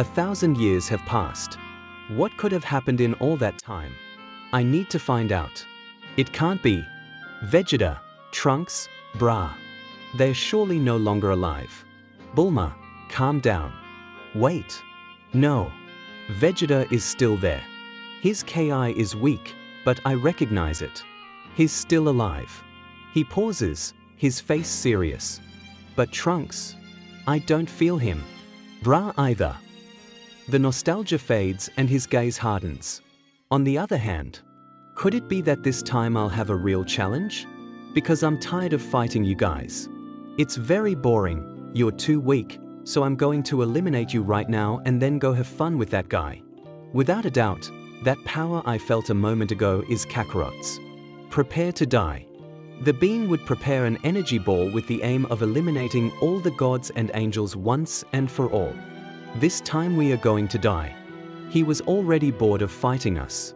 1,000 years have passed. What could have happened in all that time? I need to find out. It can't be. Vegeta, Trunks, Bra. They're surely no longer alive. Bulma, calm down. Wait. No. Vegeta is still there. His Ki is weak, but I recognize it. He's still alive. He pauses, his face serious. But Trunks? I don't feel him. Bra either. The nostalgia fades and his gaze hardens. On the other hand, could it be that this time I'll have a real challenge? Because I'm tired of fighting you guys. It's very boring, you're too weak, so I'm going to eliminate you right now and then go have fun with that guy. Without a doubt, that power I felt a moment ago is Kakarot's. Prepare to die. The being would prepare an energy ball with the aim of eliminating all the gods and angels once and for all. This time we are going to die. He was already bored of fighting us.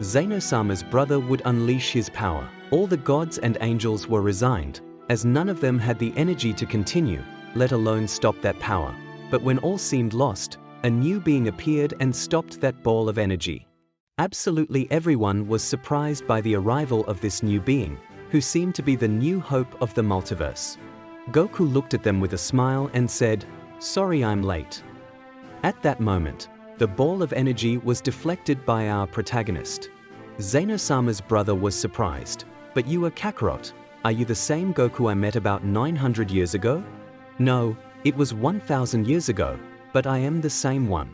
Zeno-sama's brother would unleash his power. All the gods and angels were resigned, as none of them had the energy to continue, let alone stop that power. But when all seemed lost, a new being appeared and stopped that ball of energy. Absolutely everyone was surprised by the arrival of this new being, who seemed to be the new hope of the multiverse. Goku looked at them with a smile and said, "Sorry I'm late." At that moment, the ball of energy was deflected by our protagonist. Zeno-sama's brother was surprised. "But you are Kakarot. Are you the same Goku I met about 900 years ago?" "No, it was 1,000 years ago, but I am the same one."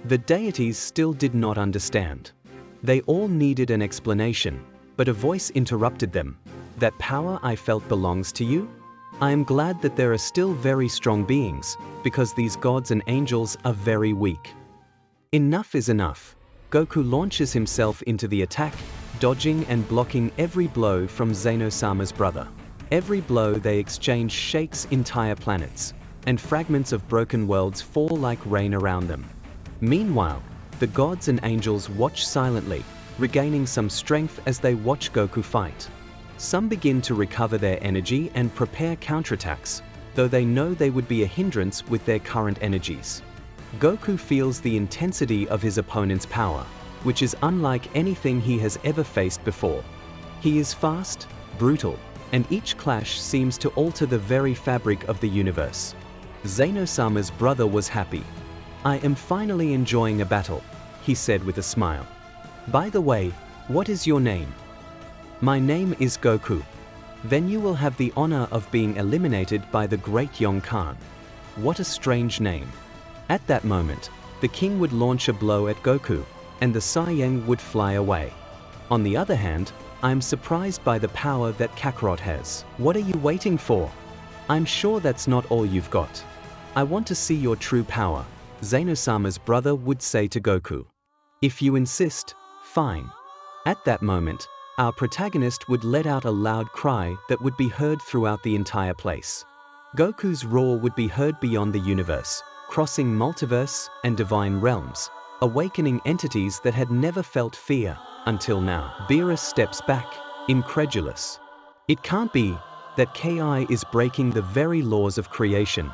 The deities still did not understand. They all needed an explanation, but a voice interrupted them. "That power I felt belongs to you? I am glad that there are still very strong beings, because these gods and angels are very weak." Enough is enough. Goku launches himself into the attack, dodging and blocking every blow from Zeno-sama's brother. Every blow they exchange shakes entire planets, and fragments of broken worlds fall like rain around them. Meanwhile, the gods and angels watch silently, regaining some strength as they watch Goku fight. Some begin to recover their energy and prepare counterattacks, though they know they would be a hindrance with their current energies. Goku feels the intensity of his opponent's power, which is unlike anything he has ever faced before. He is fast, brutal, and each clash seems to alter the very fabric of the universe. Zeno-sama's brother was happy. "I am finally enjoying a battle," he said with a smile. "By the way, what is your name?" "My name is Goku." "Then you will have the honor of being eliminated by the great Yong Khan." What a strange name. At that moment, the king would launch a blow at Goku, and the Saiyang would fly away. On the other hand, I am surprised by the power that Kakarot has. "What are you waiting for? I'm sure that's not all you've got. I want to see your true power," Zeno-sama's brother would say to Goku. "If you insist, fine." At that moment, our protagonist would let out a loud cry that would be heard throughout the entire place. Goku's roar would be heard beyond the universe, crossing multiverse and divine realms, awakening entities that had never felt fear until now. Beerus steps back, incredulous. It can't be that Ki is breaking the very laws of creation.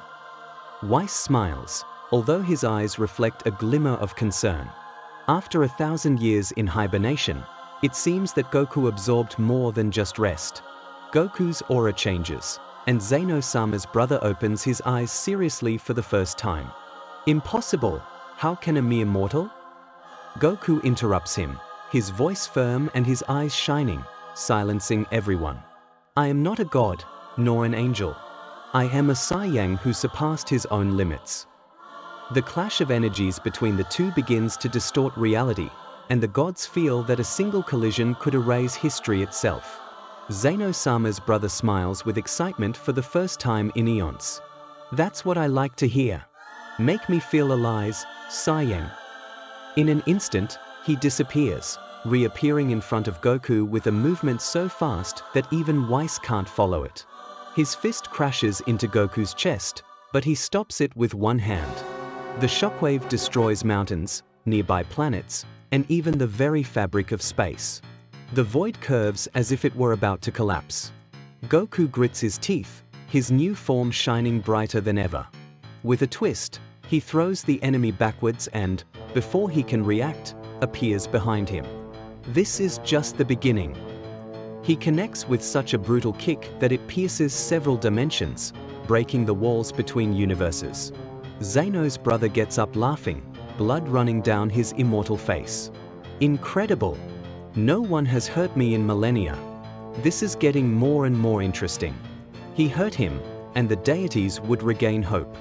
Weiss smiles, although his eyes reflect a glimmer of concern. After 1,000 years in hibernation, it seems that Goku absorbed more than just rest. Goku's aura changes, and Zeno-sama's brother opens his eyes seriously for the first time. "Impossible! How can a mere mortal?" Goku interrupts him, his voice firm and his eyes shining, silencing everyone. "I am not a god, nor an angel. I am a Saiyang who surpassed his own limits." The clash of energies between the two begins to distort reality, and the gods feel that a single collision could erase history itself. Zeno-sama's brother smiles with excitement for the first time in eons. "That's what I like to hear. Make me feel alive, Saiyang." In an instant, he disappears, reappearing in front of Goku with a movement so fast that even Weiss can't follow it. His fist crashes into Goku's chest, but he stops it with one hand. The shockwave destroys mountains, nearby planets, and even the very fabric of space. The void curves as if it were about to collapse. Goku grits his teeth, his new form shining brighter than ever. With a twist, He throws the enemy backwards and, before he can react, appears behind him. This is just the beginning. He connects with such a brutal kick that it pierces several dimensions, breaking the walls between universes. Zeno's brother gets up laughing, blood running down his immortal face. Incredible! No one has hurt me in millennia. This is getting more and more interesting. He hurt him, and the deities would regain hope.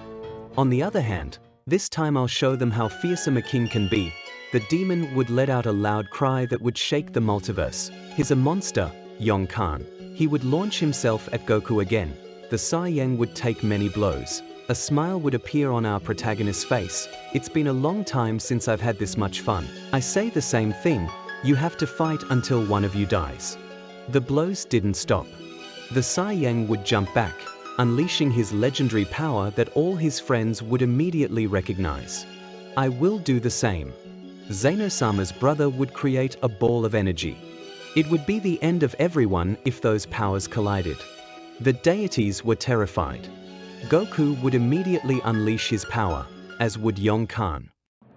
On the other hand, this time I'll show them how fearsome a king can be. The demon would let out a loud cry that would shake the multiverse. He's a monster, Yong Khan. He would launch himself at Goku again. The Saiyang would take many blows. A smile would appear on our protagonist's face. It's been a long time since I've had this much fun. I say the same thing, you have to fight until one of you dies. The blows didn't stop. The Saiyang would jump back, unleashing his legendary power that all his friends would immediately recognize. I will do the same. Zeno-sama's brother would create a ball of energy. It would be the end of everyone if those powers collided. The deities were terrified. Goku would immediately unleash his power, as would Yong Khan.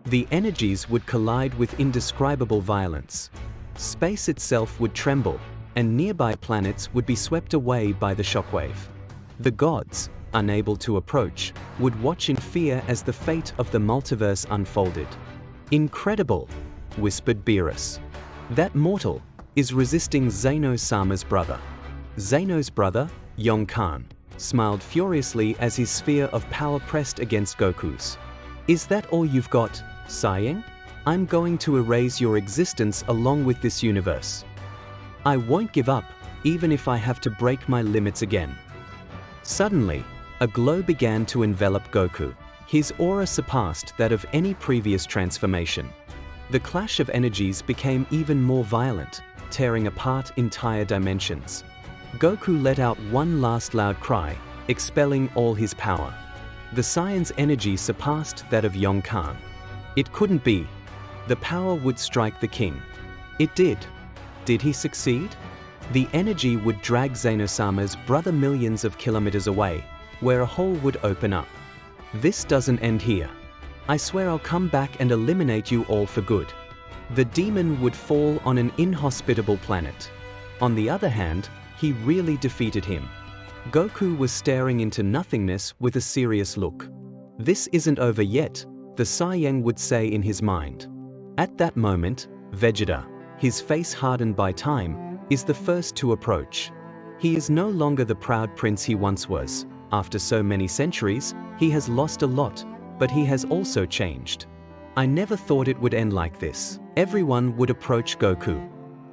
The energies would collide with indescribable violence. Space itself would tremble, and nearby planets would be swept away by the shockwave. The gods, unable to approach, would watch in fear as the fate of the multiverse unfolded. Incredible, whispered Beerus. That mortal is resisting Zeno-sama's brother. Zeno's brother, Yong Khan, smiled furiously as his sphere of power pressed against Goku's. Is that all you've got, Saiyang? I'm going to erase your existence along with this universe. I won't give up, even if I have to break my limits again. Suddenly, a glow began to envelop Goku. His aura surpassed that of any previous transformation. The clash of energies became even more violent, tearing apart entire dimensions. Goku let out one last loud cry, expelling all his power. The Saiyan's energy surpassed that of Yong Khan. It couldn't be. The power would strike the king. It did. Did he succeed? The energy would drag Zeno-sama's brother millions of kilometers away, where a hole would open up. This doesn't end here. I swear I'll come back and eliminate you all for good. The demon would fall on an inhospitable planet. On the other hand, he really defeated him. Goku was staring into nothingness with a serious look. This isn't over yet, the Saiyang would say in his mind. At that moment, Vegeta, his face hardened by time, is the first to approach. He is no longer the proud prince he once was. After so many centuries, he has lost a lot, but he has also changed. I never thought it would end like this. Everyone would approach Goku.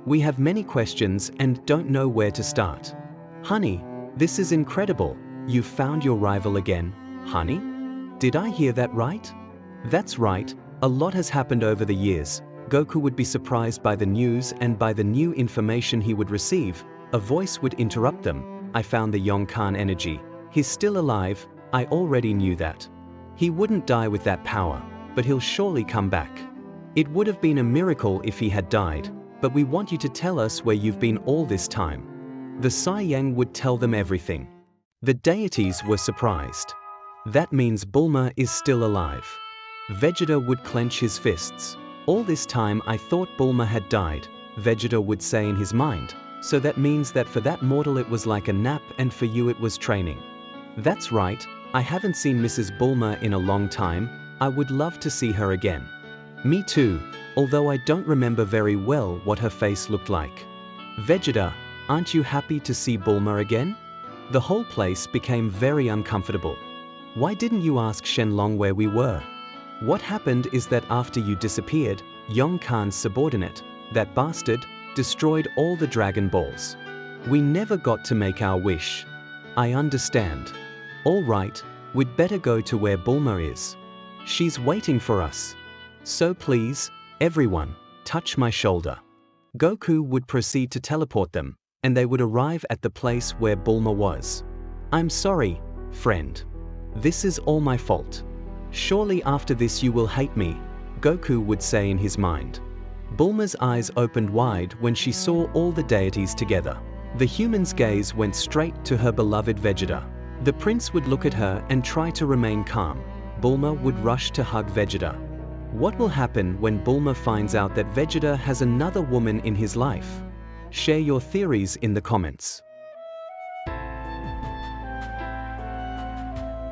We have many questions and don't know where to start. Honey, this is incredible. You found your rival again, honey? Did I hear that right? That's right, a lot has happened over the years. Goku would be surprised by the news and by the new information he would receive. A voice would interrupt them. I found the Yong Khan energy. He's still alive, I already knew that. He wouldn't die with that power, but he'll surely come back. It would have been a miracle if he had died, but we want you to tell us where you've been all this time. The Saiyang would tell them everything. The deities were surprised. That means Bulma is still alive. Vegeta would clench his fists. All this time I thought Bulma had died, Vegeta would say in his mind, so that means that for that mortal it was like a nap and for you it was training. That's right, I haven't seen Mrs. Bulma in a long time, I would love to see her again. Me too, although I don't remember very well what her face looked like. Vegeta, aren't you happy to see Bulma again? The whole place became very uncomfortable. Why didn't you ask Shenlong where we were? What happened is that after you disappeared, Yong Khan's subordinate, that bastard, destroyed all the Dragon Balls. We never got to make our wish. I understand. All right, we'd better go to where Bulma is. She's waiting for us. So please, everyone, touch my shoulder. Goku would proceed to teleport them, and they would arrive at the place where Bulma was. I'm sorry, friend. This is all my fault. Surely after this you will hate me, Goku would say in his mind. Bulma's eyes opened wide when she saw all the deities together. The human's gaze went straight to her beloved Vegeta. The prince would look at her and try to remain calm. Bulma would rush to hug Vegeta. What will happen when Bulma finds out that Vegeta has another woman in his life? Share your theories in the comments.